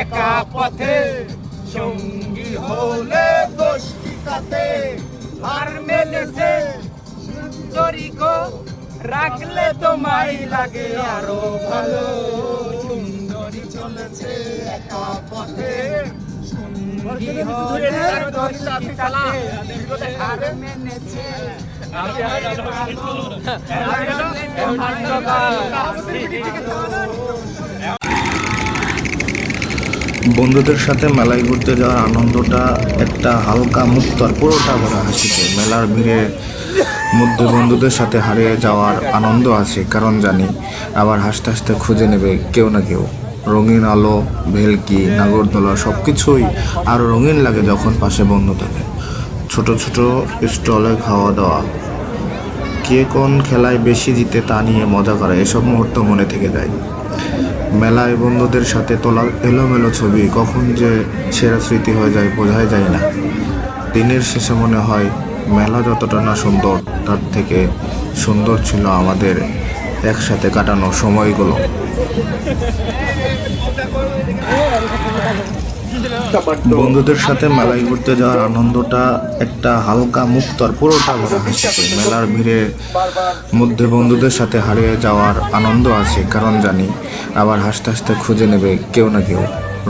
একা পথে, সঙ্গী হলে দোষী কাতে, হার মেলেছে সুন্দরী গো, রাখলে তোমায় লাগে আরো ভালো। সুন্দরী চলেছে একা পথে, সঙ্গী হলে দোষী কাতে, হার মেলেছে। বন্ধুদের সাথে মেলায় ঘুরতে যাওয়ার আনন্দটা একটা হালকা মুক্ত আর পুরোটা ভরা হাসিতে। মেলার ভিড়ের মধ্যে বন্ধুদের সাথে হারিয়ে যাওয়ার আনন্দ আছে, কারণ জানি আবার হাসতে হাসতে খুঁজে নেবে কেউ না কেউ। রঙিন আলো, ভেলকি, নাগরদোলা সব কিছুই আরও রঙিন লাগে যখন পাশে বন্ধু থাকে। ছোট ছোট স্টলে খাওয়া দাওয়া, কে কোন খেলায় বেশি জিতে তা নিয়ে মজা করা, এসব মুহূর্ত মনে থেকে যায়। মেলায় বন্ধুদের সাথে তোলা এলোমেলো ছবি কখন যে সেরা স্মৃতি হয়ে যায় বোঝাই যায় না। দিনের শেষে মনে হয় মেলা যতটা না সুন্দর, তার থেকে সুন্দর ছিল আমাদের একসাথে কাটানো সময়গুলো। বন্ধুদের সাথে মেলায় ঘুরতে যাওয়ার আনন্দটা একটা হালকা মুক্ত আর পুরোটা ভরা হাসিতে। মেলার ভিড়ের মধ্যে বন্ধুদের সাথে হারিয়ে যাওয়ার আনন্দ আছে, কারণ জানি আবার হাসতে হাসতে খুঁজে নেবে কেউ না কেউ।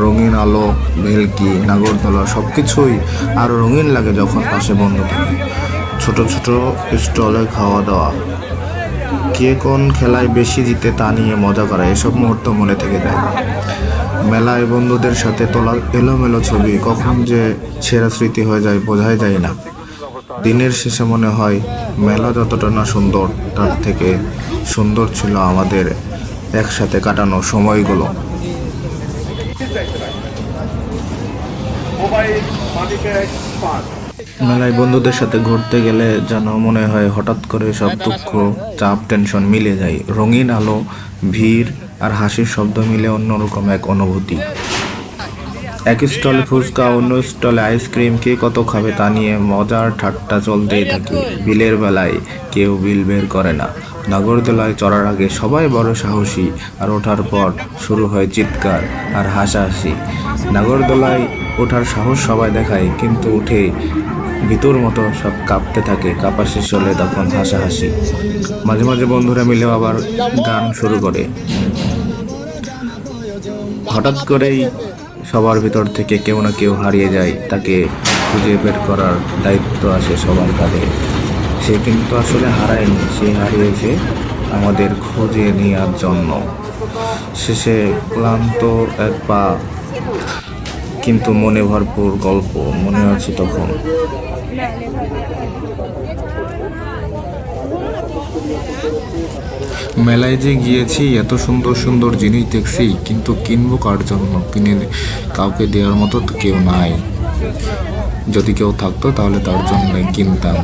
রঙিন আলো, ভেলকি, নাগরদোলা সব কিছুই আরও রঙিন লাগে যখন পাশে বন্ধু থাকে। ছোট ছোট স্টলে খাওয়া দাওয়া, কে কোন খেলায় বেশি জিতে তা নিয়ে মজা করা, এসব মুহূর্ত মনে থেকে যায়। মেলায় বন্ধুদের সাথে তোলা এলোমেলো ছবি কখন যে সেরা স্মৃতি হয়ে যায় বোঝাই যায় না। দিনের শেষে মনে হয় মেলা যতটা না সুন্দর, তার থেকে সুন্দর ছিল আমাদের একসাথে কাটানো সময়গুলো। মেলায় বন্ধুদের সাথে ঘুরতে গেলে যেন মনে হয় হঠাৎ করে সব দুঃখ, চাপ, টেনশন মিলে যায়। রঙিন আলো, ভিড় আর হাসির শব্দ মিলে অন্যরকম এক অনুভূতি। এক স্টলে ফুচকা, অন্য স্টলে আইসক্রিম, কে কত খাবে তা নিয়ে মজার ঠাট্টা চলতেই থাকে। বিলের বেলায় কেউ বিল বের করে না। নাগরদোলায় চড়ার আগে সবাই বড় সাহসী, আর ওঠার পর শুরু হয় চিৎকার আর হাসাহাসি। নাগরদোলায় ওঠার সাহস সবাই দেখায়, কিন্তু উঠে ভিতর মতো সব কাঁপতে থাকে। কাঁপা শেষ হলে তখন হাসাহাসি। মাঝে মাঝে বন্ধুরা মিলেও আবার গান শুরু করে। হঠাৎ করেই সবার ভিতর থেকে কেউ না কেউ হারিয়ে যায়, তাকে খুঁজে বের করার দায়িত্ব আসে সবার কাঁধে। সে কিন্তু আসলে হারায়নি, সে হারিয়েছে আমাদের খুঁজে নেওয়ার জন্য। শেষে ক্লান্ত এক পা, কিন্তু মনে ভরপুর গল্প মনে আছে তখন। মেলায় যে গিয়েছি, এত সুন্দর সুন্দর জিনিস দেখছি, কিন্তু কিনবো কার জন্য? কিনে কাউকে দেওয়ার মতো তো কেউ নাই। যদি কেউ থাকতো তাহলে তার জন্য কিনতাম।